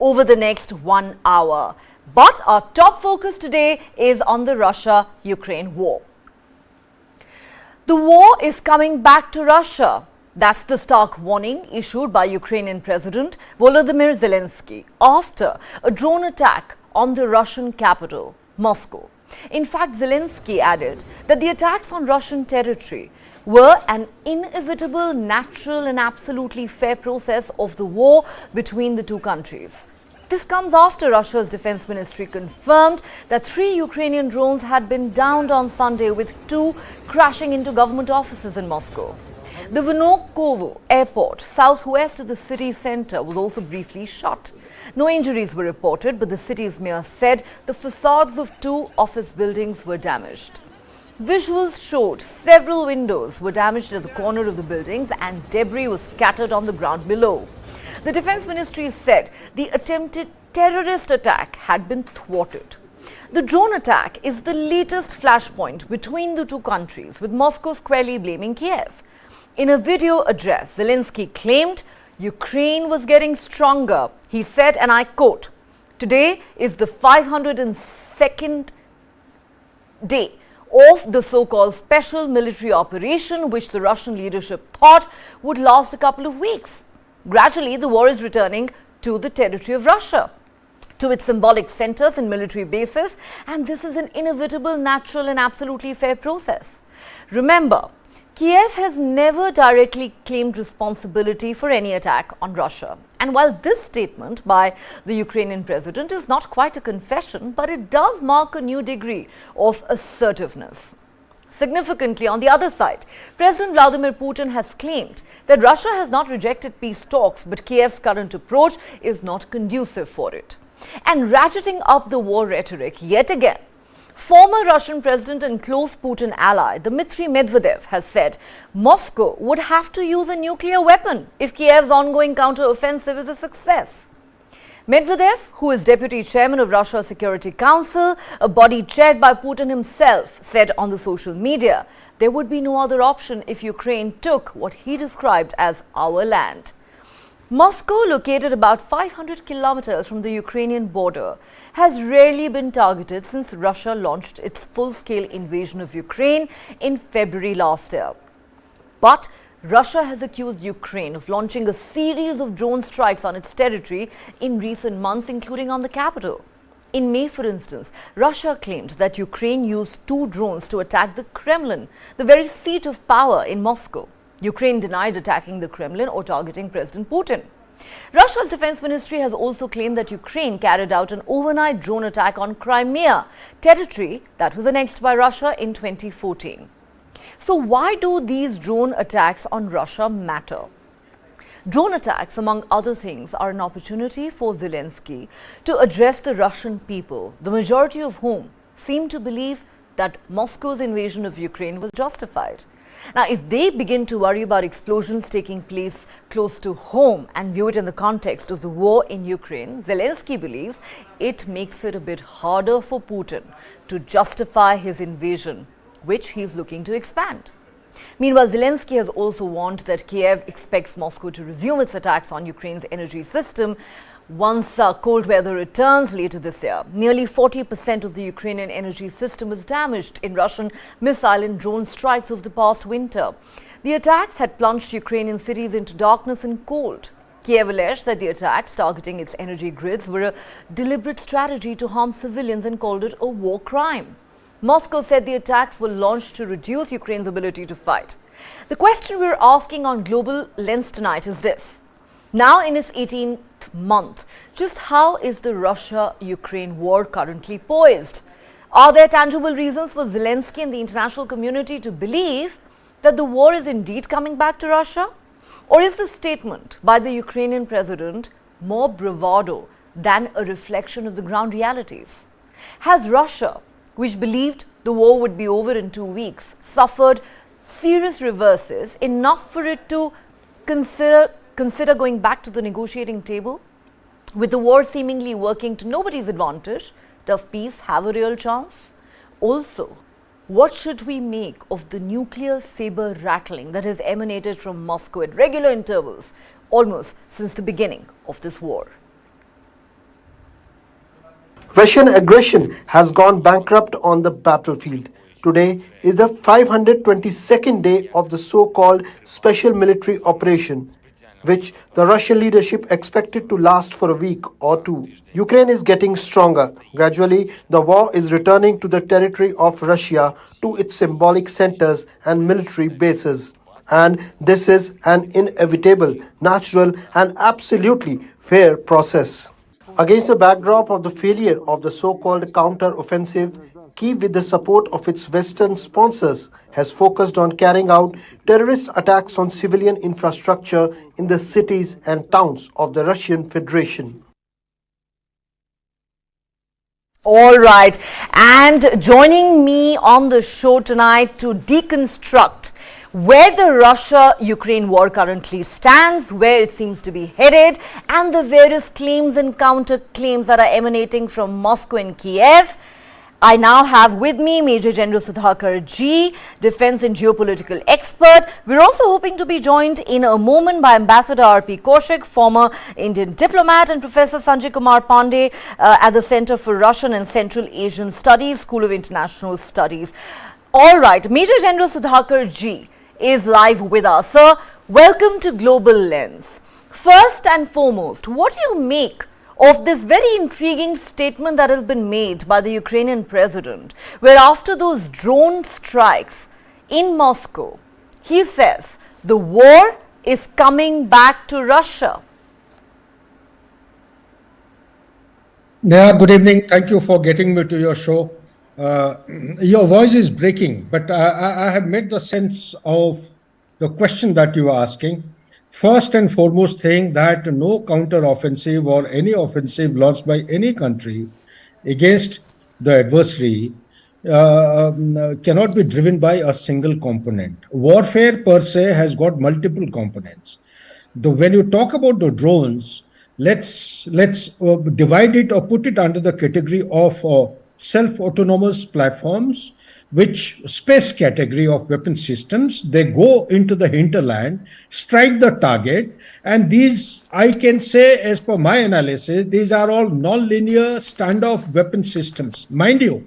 over the next 1 hour. But our top focus today is on the Russia-Ukraine war. The war is coming back to Russia. That's the stark warning issued by Ukrainian President Volodymyr Zelenskyy after a drone attack on the Russian capital, Moscow. In fact, Zelenskyy added that the attacks on Russian territory were an inevitable, natural and absolutely fair process of the war between the two countries. This comes after Russia's defense ministry confirmed that 3 Ukrainian drones had been downed on Sunday, with 2 crashing into government offices in Moscow. The Vnukovo airport, southwest of the city centre, was also briefly shot. No injuries were reported, but the city's mayor said the facades of 2 office buildings were damaged. Visuals showed several windows were damaged at the corner of the buildings and debris was scattered on the ground below. The defense ministry said the attempted terrorist attack had been thwarted. The drone attack is the latest flashpoint between the two countries, with Moscow squarely blaming Kyiv. In a video address, Zelenskyy claimed Ukraine was getting stronger. He said, and I quote, "Today is the 502nd day of the so-called special military operation, which the Russian leadership thought would last a couple of weeks. Gradually, the war is returning to the territory of Russia, to its symbolic centers and military bases, and this is an inevitable, natural and absolutely fair process." Remember, Kyiv has never directly claimed responsibility for any attack on Russia. And while this statement by the Ukrainian president is not quite a confession, but it does mark a new degree of assertiveness. Significantly, on the other side, President Vladimir Putin has claimed that Russia has not rejected peace talks, but Kyiv's current approach is not conducive for it. And ratcheting up the war rhetoric yet again, former Russian president and close Putin ally Dmitry Medvedev has said Moscow would have to use a nuclear weapon if Kyiv's ongoing counter-offensive is a success. Medvedev, who is deputy chairman of Russia's Security Council, a body chaired by Putin himself, said on the social media there would be no other option if Ukraine took what he described as our land. Moscow, located about 500 kilometers from the Ukrainian border, has rarely been targeted since Russia launched its full-scale invasion of Ukraine in February last year. But Russia has accused Ukraine of launching a series of drone strikes on its territory in recent months, including on the capital. In May, for instance, Russia claimed that Ukraine used 2 drones to attack the Kremlin, the very seat of power in Moscow. Ukraine denied attacking the Kremlin or targeting President Putin. Russia's defense ministry has also claimed that Ukraine carried out an overnight drone attack on Crimea, territory that was annexed by Russia in 2014. So why do these drone attacks on Russia matter? Drone attacks, among other things, are an opportunity for Zelenskyy to address the Russian people, the majority of whom seem to believe that Moscow's invasion of Ukraine was justified. Now, if they begin to worry about explosions taking place close to home and view it in the context of the war in Ukraine, Zelenskyy believes it makes it a bit harder for Putin to justify his invasion, which he is looking to expand. Meanwhile, Zelenskyy has also warned that Kyiv expects Moscow to resume its attacks on Ukraine's energy system once cold weather returns later this year. Nearly 40% of the Ukrainian energy system was damaged in Russian missile and drone strikes of the past winter. The attacks had plunged Ukrainian cities into darkness and cold. Kyiv alleged that the attacks targeting its energy grids were a deliberate strategy to harm civilians and called it a war crime. Moscow said the attacks were launched to reduce Ukraine's ability to fight. The question we're asking on Global Lens tonight is this. Now in its 18th month, just how is the Russia-Ukraine war currently poised? Are there tangible reasons for Zelenskyy and the international community to believe that the war is indeed coming back to Russia? Or is the statement by the Ukrainian president more bravado than a reflection of the ground realities? Has Russia, which believed the war would be over in 2 weeks, suffered serious reverses enough for it to consider going back to the negotiating table? With the war seemingly working to nobody's advantage, does peace have a real chance? Also, what should we make of the nuclear saber rattling that has emanated from Moscow at regular intervals almost since the beginning of this war? Russian aggression has gone bankrupt on the battlefield. Today is the 522nd day of the so-called special military operation, which the Russian leadership expected to last for a week or two. Ukraine is getting stronger. Gradually, the war is returning to the territory of Russia, to its symbolic centers and military bases. And this is an inevitable, natural, and absolutely fair process. Against the backdrop of the failure of the so-called counter-offensive, Kyiv, with the support of its Western sponsors, has focused on carrying out terrorist attacks on civilian infrastructure in the cities and towns of the Russian Federation. All right, and joining me on the show tonight to deconstruct where the Russia-Ukraine war currently stands, where it seems to be headed, and the various claims and counter-claims that are emanating from Moscow and Kyiv. I now have with me Major General Sudhakar G, defense and geopolitical expert. We're also hoping to be joined in a moment by Ambassador R.P. Kaushik, former Indian diplomat, and Professor Sanjay Kumar Pandey at the Center for Russian and Central Asian Studies, School of International Studies. All right, Major General Sudhakar G is live with us. Sir, welcome to Global Lens. First and foremost, what do you make of this very intriguing statement that has been made by the Ukrainian president, where after those drone strikes in Moscow, he says the war is coming back to Russia? Yeah, good evening. Thank you for getting me to your show. Your voice is breaking, but I have made the sense of the question that you are asking. First and foremost thing, that no counter-offensive or any offensive launched by any country against the adversary cannot be driven by a single component. Warfare per se has got multiple components. When you talk about the drones, let's divide it or put it under the category of self-autonomous platforms, which space category of weapon systems. They go into the hinterland, strike the target, and these, I can say, as per my analysis, these are all non-linear standoff weapon systems. Mind you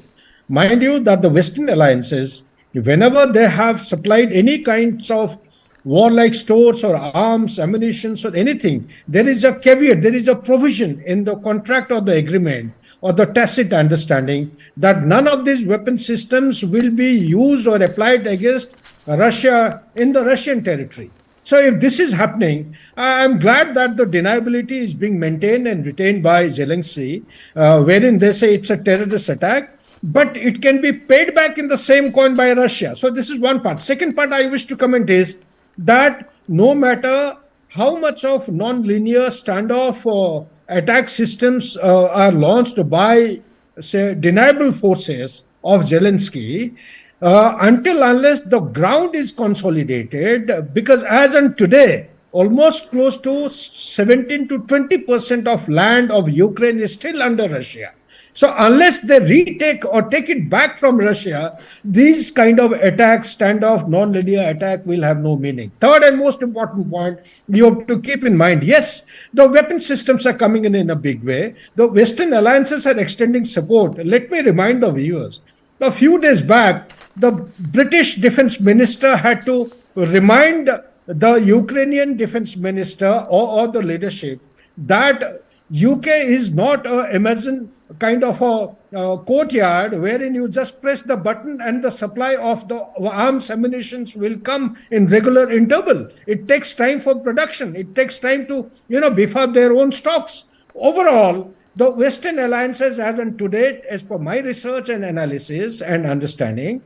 that the Western alliances, whenever they have supplied any kinds of warlike stores or arms, ammunition or anything, there is a caveat, there is a provision in the contract or the agreement or the tacit understanding that none of these weapon systems will be used or applied against Russia in the Russian territory. So if this is happening, I'm glad that the deniability is being maintained and retained by Zelenskyy, wherein they say it's a terrorist attack, but it can be paid back in the same coin by Russia. So this is one part. Second part I wish to comment is that no matter how much of non-linear standoff or attack systems are launched by, say, deniable forces of Zelenskyy, unless the ground is consolidated, because as on today, almost close to 17 to 20% of land of Ukraine is still under Russia. So unless they retake or take it back from Russia, these kind of attacks, standoff, non-linear attack will have no meaning. Third and most important point you have to keep in mind, yes, the weapon systems are coming in a big way. The Western alliances are extending support. Let me remind the viewers, a few days back, the British defense minister had to remind the Ukrainian defense minister or the leadership that UK is not a Amazon kind of a courtyard wherein you just press the button and the supply of the arms, ammunitions will come in regular interval. It takes time for production. It takes time to, beef up their own stocks. Overall, the Western alliances, as on today, as per my research and analysis and understanding,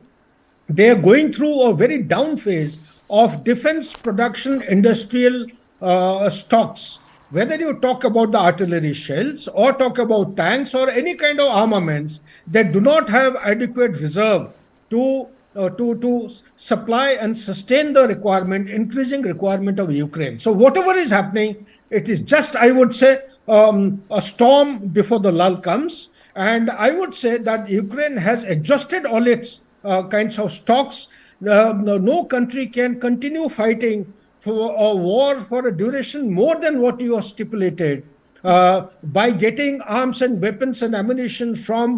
they are going through a very down phase of defense production industrial stocks. Whether you talk about the artillery shells or talk about tanks or any kind of armaments, they do not have adequate reserve to supply and sustain the increasing requirement of Ukraine. So whatever is happening, it is just, I would say, a storm before the lull comes. And I would say that Ukraine has exhausted all its kinds of stocks. No country can continue fighting for a war for a duration more than what you have stipulated by getting arms and weapons and ammunition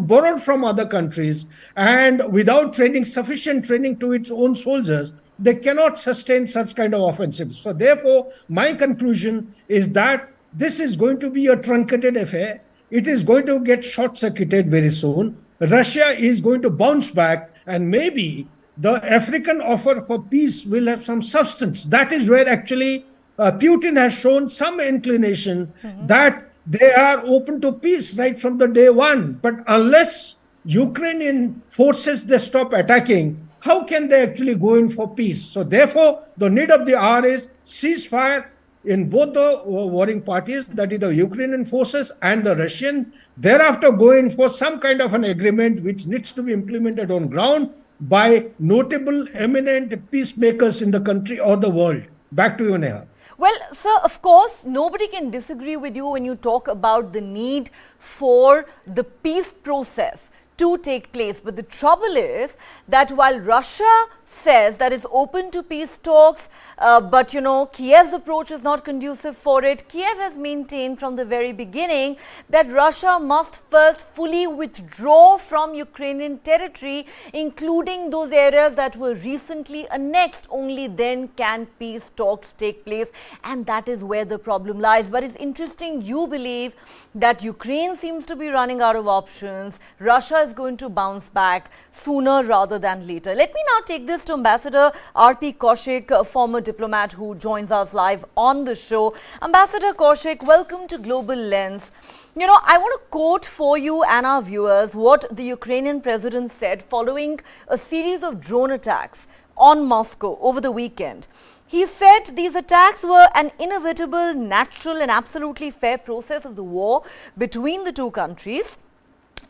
borrowed from other countries, and without sufficient training to its own soldiers, they cannot sustain such kind of offensives. So therefore, my conclusion is that this is going to be a truncated affair. It is going to get short-circuited very soon. Russia is going to bounce back, and maybe the African offer for peace will have some substance. That is where actually Putin has shown some inclination that they are open to peace right from the day one. But unless Ukrainian forces they stop attacking, how can they actually go in for peace? So therefore, the need of the hour is ceasefire in both the warring parties, that is the Ukrainian forces and the Russian. Thereafter, go in for some kind of an agreement which needs to be implemented on ground by notable, eminent peacemakers in the country or the world. Back to you, Neha. Well, sir, of course, nobody can disagree with you when you talk about the need for the peace process to take place. But the trouble is that while Russia says that it's open to peace talks, but you know, Kyiv's approach is not conducive for it. Kyiv has maintained from the very beginning that Russia must first fully withdraw from Ukrainian territory, including those areas that were recently annexed. Only then can peace talks take place, and that is where the problem lies. But it's interesting, you believe that Ukraine seems to be running out of options. Russia is going to bounce back sooner rather than later. Let me now take this to Ambassador R.P. Kaushik, former diplomat who joins us live on the show. Ambassador Kaushik, welcome to Global Lens. You know, I want to quote for you and our viewers what the Ukrainian president said following a series of drone attacks on Moscow over the weekend. He said these attacks were an inevitable, natural and absolutely fair process of the war between the two countries.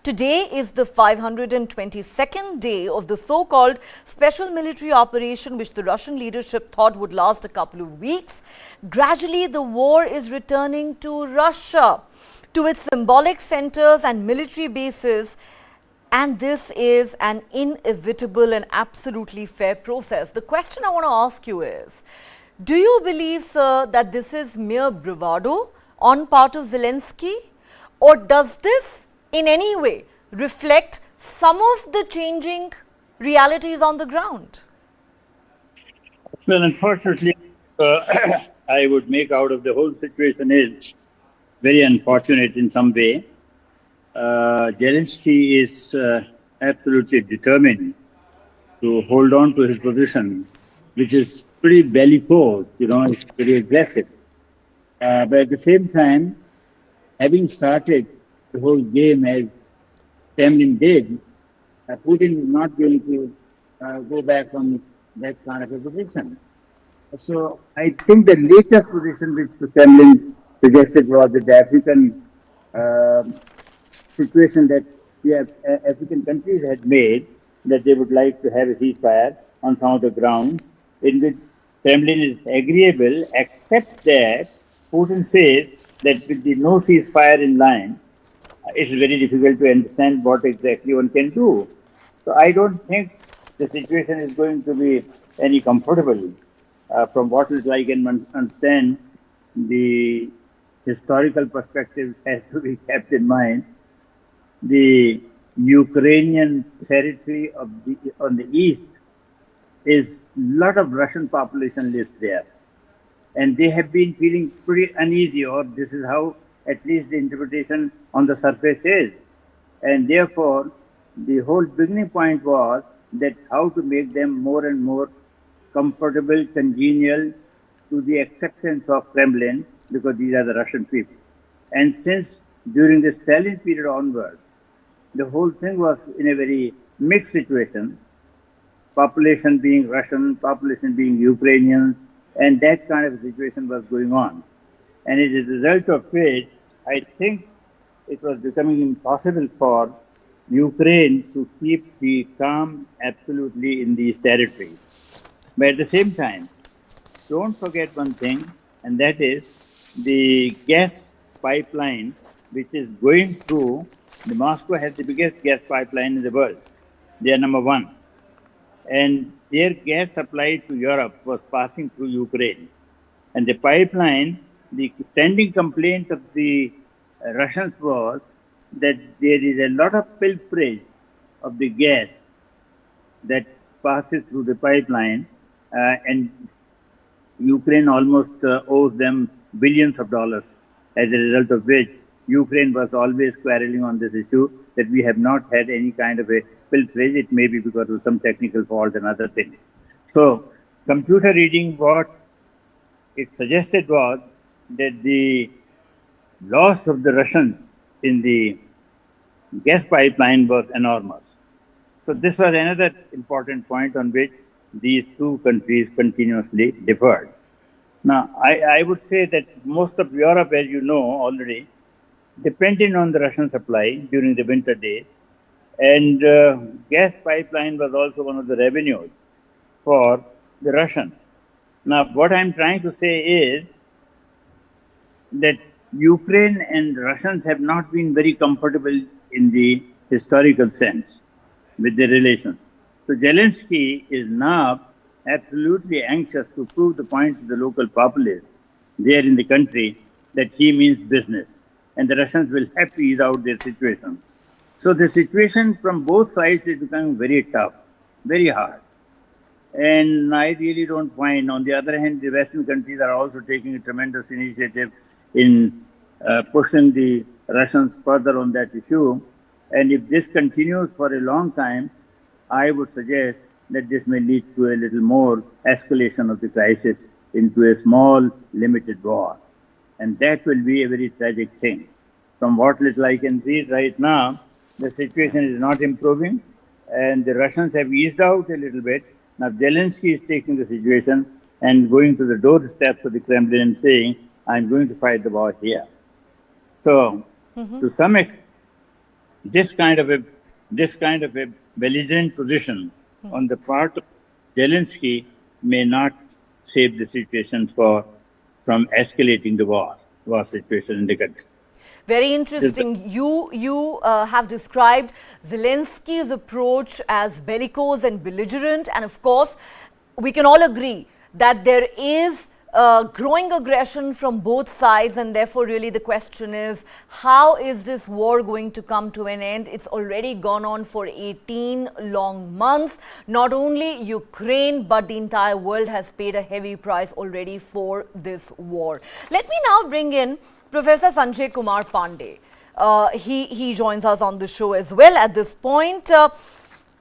Today is the 522nd day of the so-called special military operation which the Russian leadership thought would last a couple of weeks. Gradually, the war is returning to Russia, to its symbolic centers and military bases. And this is an inevitable and absolutely fair process. The question I want to ask you is, do you believe, sir, that this is mere bravado on part of Zelenskyy? Or does this in any way reflect some of the changing realities on the ground? Well, unfortunately, I would make out of the whole situation is very unfortunate in some way. Zelenskyy is absolutely determined to hold on to his position, which is pretty bellicose, you know, it's pretty aggressive. But at the same time, having started the whole game as Kremlin did, Putin is not going to go back on that kind of a position. So I think the latest position which the Kremlin suggested was that the African situation that the African countries had made, that they would like to have a ceasefire on some of the ground, in which Kremlin is agreeable, except that Putin says that with the no ceasefire in line, it's very difficult to understand what exactly one can do. So I don't think the situation is going to be any comfortable. From what I can understand, the historical perspective has to be kept in mind. The Ukrainian territory on the east is a lot of Russian population lives there. And they have been feeling pretty uneasy, or this is how at least the interpretation on the surface is. And therefore, the whole beginning point was that how to make them more and more comfortable, congenial to the acceptance of Kremlin, because these are the Russian people. And since during the Stalin period onwards, the whole thing was in a very mixed situation, population being Russian, population being Ukrainian, and that kind of a situation was going on. And as a result of which, I think it was becoming impossible for Ukraine to keep the calm absolutely in these territories. But at the same time, don't forget one thing, and that is the gas pipeline which is going through. Moscow has the biggest gas pipeline in the world. They are number one. And their gas supply to Europe was passing through Ukraine. And the pipeline, the standing complaint of the Russians was that there is a lot of pilferage of the gas that passes through the pipeline, and Ukraine almost owes them billions of dollars, as a result of which Ukraine was always quarreling on this issue that we have not had any kind of a pilferage. It may be because of some technical fault and other things. So, computer reading, what it suggested was that the loss of the Russians in the gas pipeline was enormous. So this was another important point on which these two countries continuously differed. Now, I would say that most of Europe, as you know already, depended on the Russian supply during the winter days, and gas pipeline was also one of the revenues for the Russians. Now, what I'm trying to say is that Ukraine and Russians have not been very comfortable in the historical sense with their relations. So Zelenskyy is now absolutely anxious to prove the point to the local populace there in the country that he means business, and the Russians will have to ease out their situation. So the situation from both sides is becoming very tough, very hard. And I really don't find, on the other hand, the Western countries are also taking a tremendous initiative in pushing the Russians further on that issue. And if this continues for a long time, I would suggest that this may lead to a little more escalation of the crisis into a small, limited war. And that will be a very tragic thing. From what little I can read right now, the situation is not improving, and the Russians have eased out a little bit. Now Zelenskyy is taking the situation and going to the doorsteps of the Kremlin and saying, I'm going to fight the war here. So, to some extent, this kind of a belligerent position on the part of Zelenskyy may not save the situation from escalating the war situation in the country. Very interesting. You have described Zelenskyy's approach as bellicose and belligerent, and of course, we can all agree that there is growing aggression from both sides, and therefore really the question is, how is this war going to come to an end? It's already gone on for 18 long months. Not only Ukraine but the entire world has paid a heavy price already for this war. Let me now bring in Professor Sanjay Kumar Pandey. He joins us on the show as well at this point.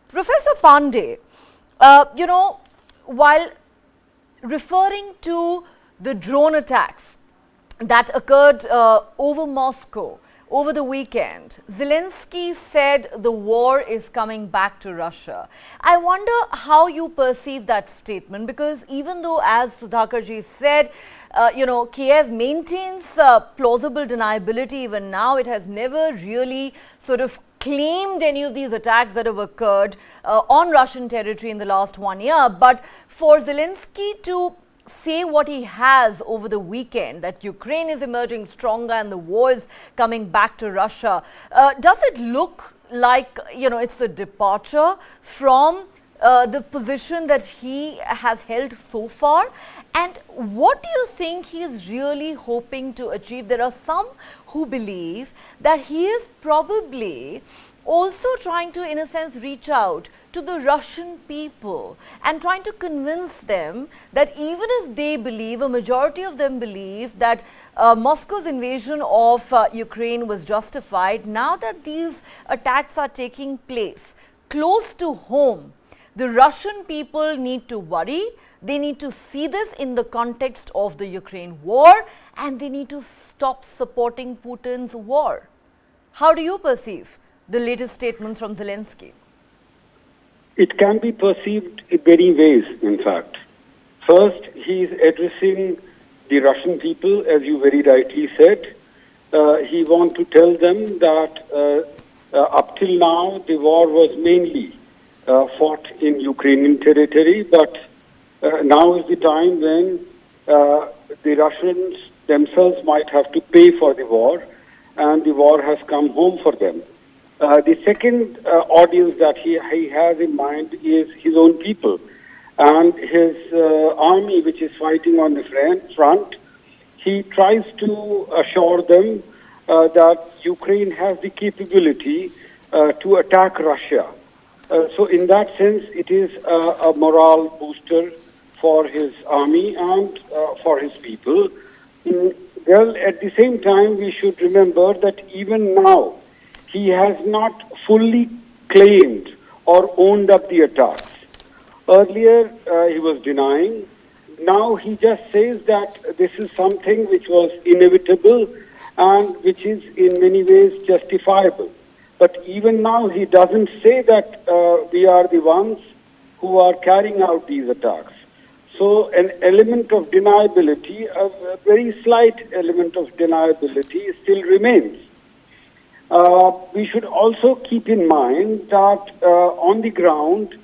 Professor Pandey, you know, while referring to the drone attacks that occurred over Moscow over the weekend, Zelenskyy said the war is coming back to Russia. I wonder how you perceive that statement, because even though, as Sudhakarji said, you know, Kyiv maintains plausible deniability even now, it has never really sort of claimed any of these attacks that have occurred on Russian territory in the last 1 year. But for Zelenskyy to say what he has over the weekend, that Ukraine is emerging stronger and the war is coming back to Russia, does it look like, you know, it's a departure from the position that he has held so far? And what do you think he is really hoping to achieve? There are some who believe that he is probably also trying to, in a sense, reach out to the Russian people and trying to convince them that even if they believe, a majority of them believe that Moscow's invasion of Ukraine was justified, now that these attacks are taking place close to home, the Russian people need to worry. They need to see this in the context of the Ukraine war, and they need to stop supporting Putin's war. How do you perceive the latest statements from Zelenskyy? It can be perceived in many ways, in fact. First, he is addressing the Russian people, as you very rightly said. He wants to tell them that up till now, the war was mainly fought in Ukrainian territory, but now is the time when the Russians themselves might have to pay for the war, and the war has come home for them. The second audience that he has in mind is his own people and his army, which is fighting on the front. He tries to assure them that Ukraine has the capability to attack Russia. So in that sense, it is a morale booster for his army and for his people. Well, at the same time, we should remember that even now, he has not fully claimed or owned up the attacks. Earlier, he was denying. Now he just says that this is something which was inevitable and which is in many ways justifiable. But even now, he doesn't say that we are the ones who are carrying out these attacks. So an element of deniability, a very slight element of deniability still remains. We should also keep in mind that on the ground,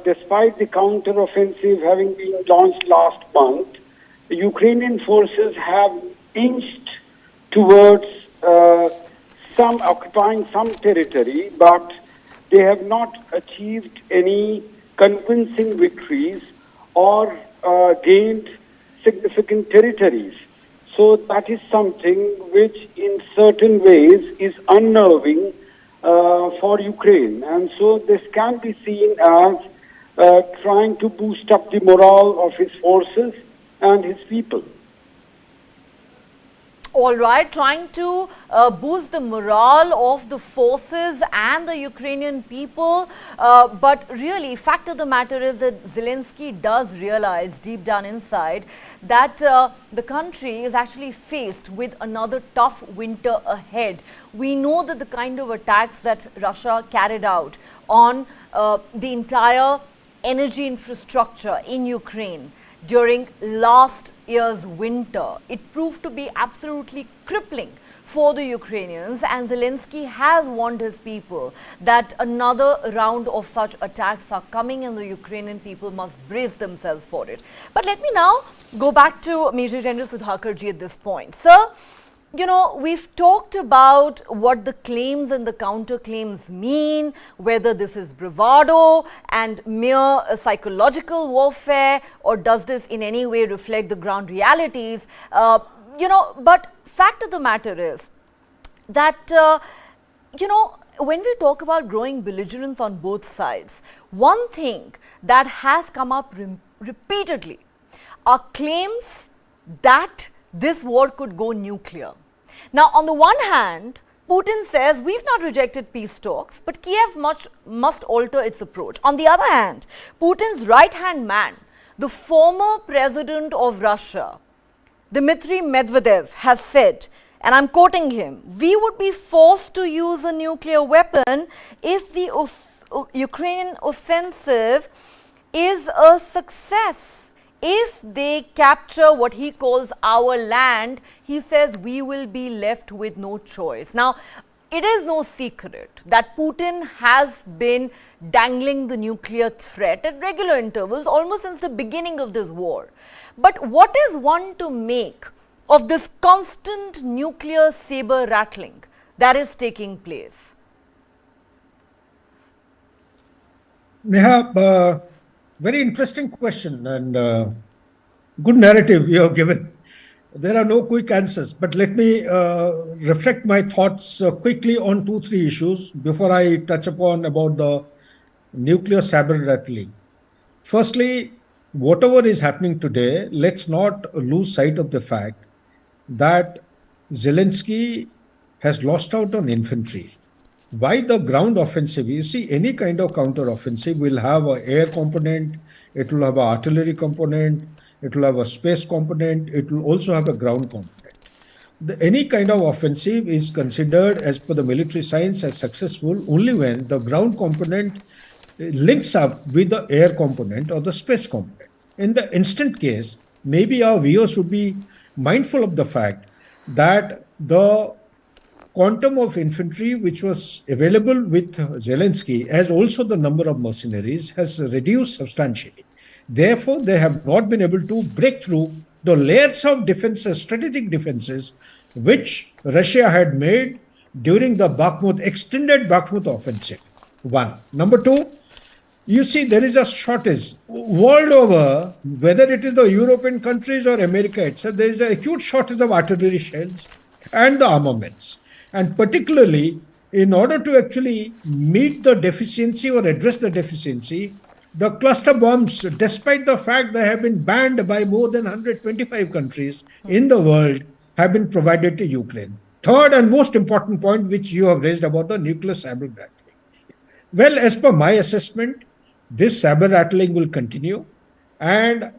despite the counter-offensive having been launched last month, the Ukrainian forces have inched towards occupying some territory, but they have not achieved any convincing victories or gained significant territories. So that is something which in certain ways is unnerving for Ukraine. And so this can be seen as trying to boost up the morale of his forces and his people. All right, trying to boost the morale of the forces and the Ukrainian people. But really, fact of the matter is that Zelenskyy does realize deep down inside that the country is actually faced with another tough winter ahead. We know that the kind of attacks that Russia carried out on the entire energy infrastructure in Ukraine during last year's winter, it proved to be absolutely crippling for the Ukrainians, and Zelenskyy has warned his people that another round of such attacks are coming and the Ukrainian people must brace themselves for it. But let me now go back to Major General Sudhakarji at this point. Sir, you know, we've talked about what the claims and the counterclaims mean, whether this is bravado and mere psychological warfare, or does this in any way reflect the ground realities? But fact of the matter is that, when we talk about growing belligerence on both sides, one thing that has come up repeatedly are claims that this war could go nuclear. Now, on the one hand, Putin says we've not rejected peace talks, but Kyiv must alter its approach. On the other hand, Putin's right-hand man, the former president of Russia, Dmitry Medvedev, has said, and I'm quoting him, "We would be forced to use a nuclear weapon if the Ukrainian offensive is a success. If they capture what he calls our land," he says, "we will be left with no choice." Now, it is no secret that Putin has been dangling the nuclear threat at regular intervals almost since the beginning of this war. But what is one to make of this constant nuclear saber rattling that is taking place? Neha, very interesting question and good narrative you have given. There are no quick answers, but let me reflect my thoughts quickly on 2-3 issues before I touch upon about the nuclear saber rattling. Firstly, whatever is happening today, let's not lose sight of the fact that Zelenskyy has lost out on infantry. Why the ground offensive? You see, any kind of counter offensive will have an air component, it will have an artillery component, it will have a space component, it will also have a ground component. Any kind of offensive is considered as per the military science as successful only when the ground component links up with the air component or the space component. In the instant case, maybe our viewers should be mindful of the fact that the quantum of infantry which was available with Zelenskyy, as also the number of mercenaries, has reduced substantially. Therefore, they have not been able to break through the layers of defenses, strategic defenses, which Russia had made during the extended Bakhmut offensive. One. Number two, you see there is a shortage world over, whether it is the European countries or America itself, there is a acute shortage of artillery shells and the armaments. And particularly, in order to actually meet the deficiency or address the deficiency, the cluster bombs, despite the fact they have been banned by more than 125 countries in the world, have been provided to Ukraine. Third and most important point, which you have raised about the nuclear saber rattling. Well, as per my assessment, this saber rattling will continue, and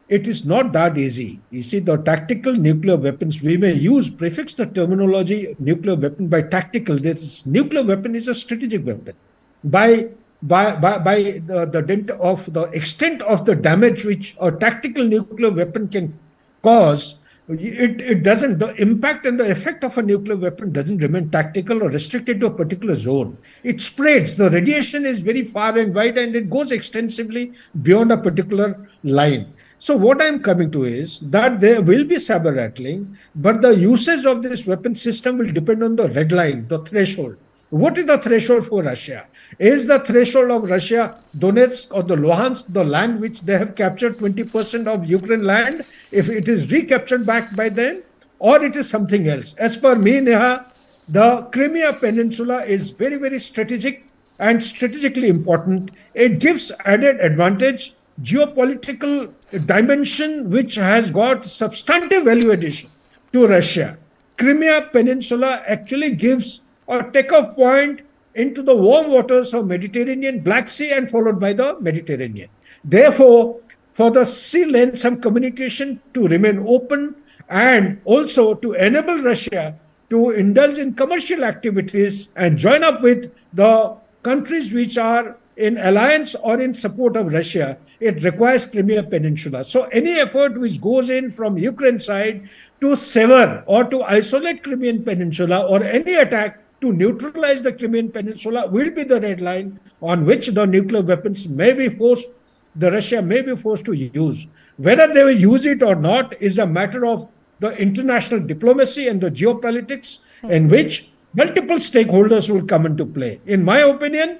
it is not that easy. You see, the tactical nuclear weapons, we may prefix the terminology nuclear weapon by tactical. This nuclear weapon is a strategic weapon. By the dent of the extent of the damage which a tactical nuclear weapon can cause, it doesn't, the impact and the effect of a nuclear weapon doesn't remain tactical or restricted to a particular zone. It spreads. The radiation is very far and wide, and it goes extensively beyond a particular line. So what I'm coming to is that there will be saber rattling, but the usage of this weapon system will depend on the red line, the threshold. What is the threshold for Russia? Is the threshold of Russia Donetsk or the Luhansk, the land which they have captured 20% of Ukraine land, if it is recaptured back by them, or it is something else? As per me, Neha, the Crimea Peninsula is very, very strategic and strategically important. It gives added advantage, geopolitical dimension, which has got substantive value addition to Russia. Crimea Peninsula actually gives a takeoff point into the warm waters of Mediterranean, Black Sea, and followed by the Mediterranean. Therefore, for the sea lane, some communication to remain open and also to enable Russia to indulge in commercial activities and join up with the countries which are in alliance or in support of Russia, it requires Crimea Peninsula. So any effort which goes in from Ukraine side to sever or to isolate Crimean Peninsula, or any attack to neutralize the Crimean Peninsula, will be the red line on which the nuclear weapons may be forced, the Russia may be forced to use. Whether they will use it or not is a matter of the international diplomacy and the geopolitics, in which multiple stakeholders will come into play. In my opinion,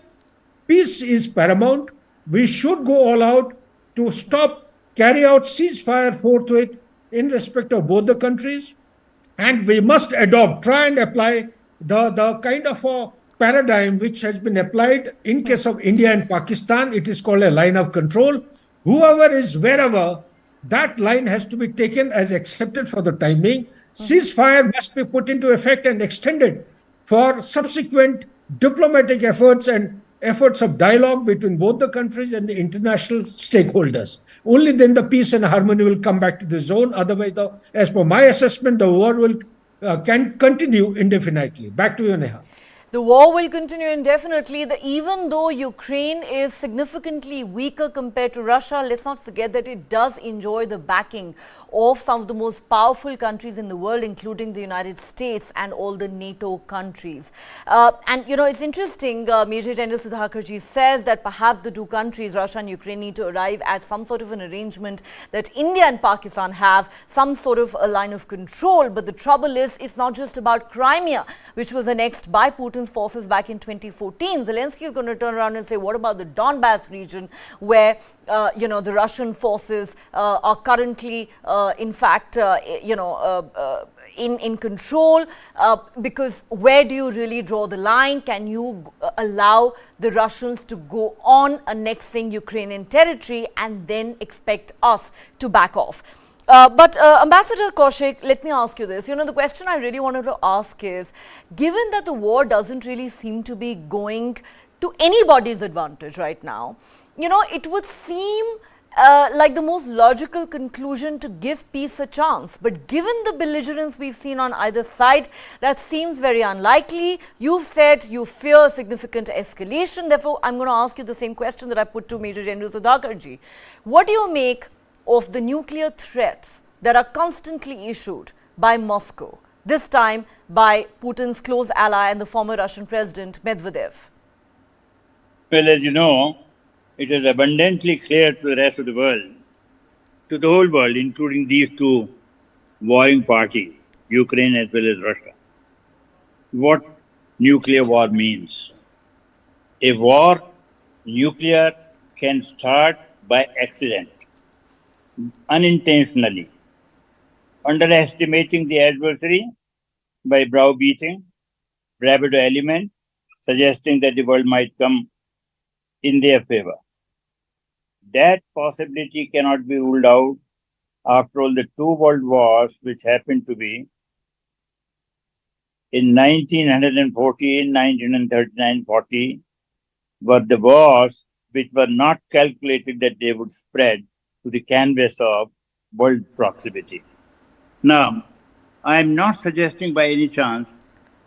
peace is paramount. We should go all out to carry out ceasefire forthwith in respect of both the countries. And we must try and apply the kind of a paradigm which has been applied in case of India and Pakistan. It is called a line of control. Whoever is wherever, that line has to be taken as accepted for the time being. Ceasefire must be put into effect and extended for subsequent diplomatic efforts and efforts of dialogue between both the countries and the international stakeholders. Only then the peace and harmony will come back to the zone. Otherwise, as per my assessment, the war can continue indefinitely. Back to you, Neha. The war will continue indefinitely. Even though Ukraine is significantly weaker compared to Russia, let's not forget that it does enjoy the backing of some of the most powerful countries in the world, including the United States and all the NATO countries. And, you know, it's interesting, Major General Sudhakarji says that perhaps the two countries, Russia and Ukraine, need to arrive at some sort of an arrangement that India and Pakistan have, some sort of a line of control. But the trouble is, it's not just about Crimea, which was annexed by Putin's forces back in 2014. Zelenskyy is going to turn around and say, what about the Donbass region, where the Russian forces are currently, in fact, in control, because where do you really draw the line? Can you allow the Russians to go on annexing Ukrainian territory and then expect us to back off? But Ambassador Kaushik, let me ask you this. You know, the question I really wanted to ask is, given that the war doesn't really seem to be going to anybody's advantage right now, you know, it would seem like the most logical conclusion to give peace a chance. But given the belligerence we've seen on either side, that seems very unlikely. You've said you fear significant escalation. Therefore, I'm going to ask you the same question that I put to Major General Sudhakarji. What do you make of the nuclear threats that are constantly issued by Moscow, this time by Putin's close ally and the former Russian President Medvedev? Well, as you know, it is abundantly clear to the rest of the world, to the whole world, including these two warring parties, Ukraine as well as Russia, what nuclear war means. A war, nuclear, can start by accident, unintentionally, underestimating the adversary by browbeating, bravado element, suggesting that the world might come in their favor. That possibility cannot be ruled out. After all, the two world wars, which happened to be in 1914, 1939, 40, were the wars which were not calculated that they would spread to the canvas of world proximity. Now, I am not suggesting by any chance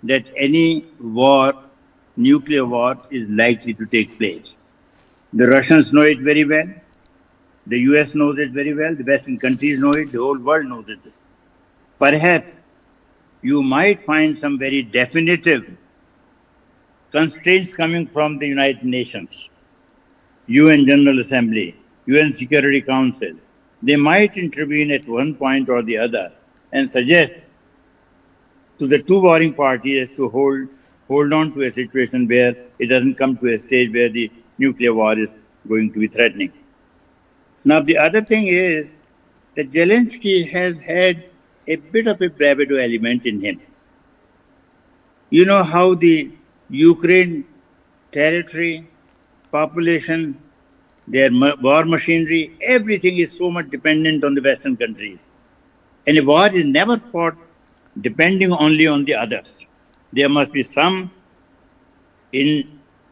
that any war, nuclear war, is likely to take place. The Russians know it very well. The US knows it very well. The Western countries know it. The whole world knows it. Perhaps you might find some very definitive constraints coming from the United Nations, UN General Assembly, UN Security Council. They might intervene at one point or the other and suggest to the two warring parties to hold on to a situation where it doesn't come to a stage where the nuclear war is going to be threatening. Now, the other thing is that Zelenskyy has had a bit of a bravado element in him. You know how the Ukraine territory, population, their war machinery, everything is so much dependent on the Western countries. And a war is never fought depending only on the others. There must be some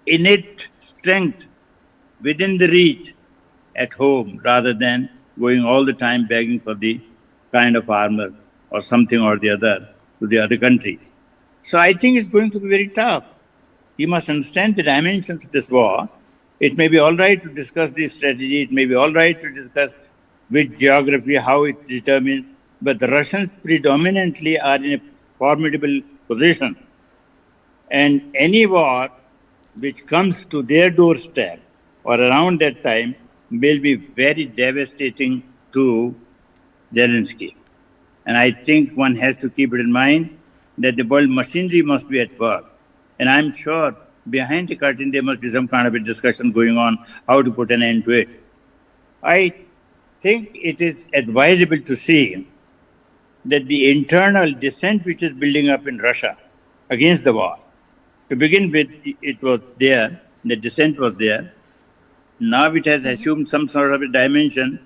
innate strength within the reach at home rather than going all the time begging for the kind of armor or something or the other to the other countries. So I think it's going to be very tough. He must understand the dimensions of this war. It may be all right to discuss the strategy. It may be all right to discuss which geography, how it determines. But the Russians predominantly are in a formidable position. And any war which comes to their doorstep or around that time will be very devastating to Zelenskyy. And I think one has to keep it in mind that the world machinery must be at work. And I'm sure behind the curtain there must be some kind of a discussion going on how to put an end to it. I think it is advisable to see that the internal dissent which is building up in Russia against the war, to begin with, it was there, the dissent was there. Now it has assumed some sort of a dimension,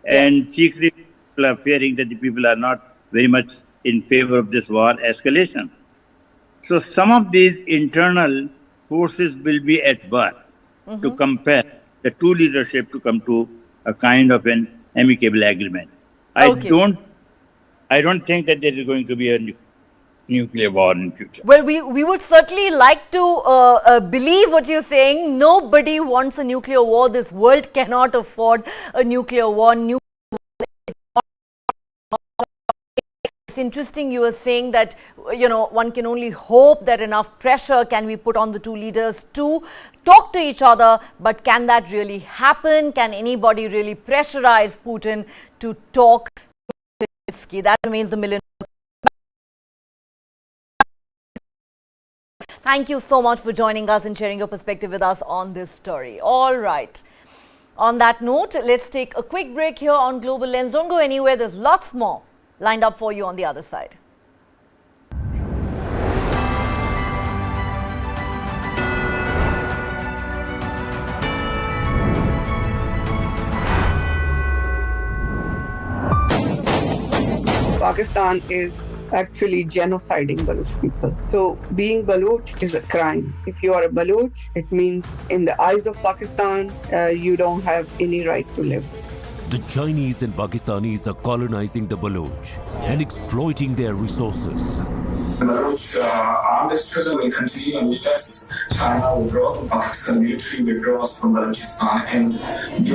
and secretly people are fearing that the people are not very much in favor of this war escalation. So some of these internal forces will be at work to compel the two leadership to come to a kind of an amicable agreement. I don't think that there is going to be a nuclear war in future. Well, we would certainly like to believe what you're saying. Nobody wants a nuclear war. This world cannot afford a nuclear war. It's interesting you were saying that, you know, one can only hope that enough pressure can be put on the two leaders to talk to each other. But can that really happen? Can anybody really pressurize Putin to talk to Zelenskyy? That remains the million. Thank you so much for joining us and sharing your perspective with us on this story. All right. On that note, let's take a quick break here on Global Lens. Don't go anywhere. There's lots more lined up for you on the other side. Pakistan is actually genociding Baloch people. So being Baloch is a crime. If you are a Baloch, it means in the eyes of Pakistan, you don't have any right to live. The Chinese and Pakistanis are colonizing the Baloch and exploiting their resources. The Baloch armed struggle will continue unless China withdraws, Pakistan military withdraws from Balochistan and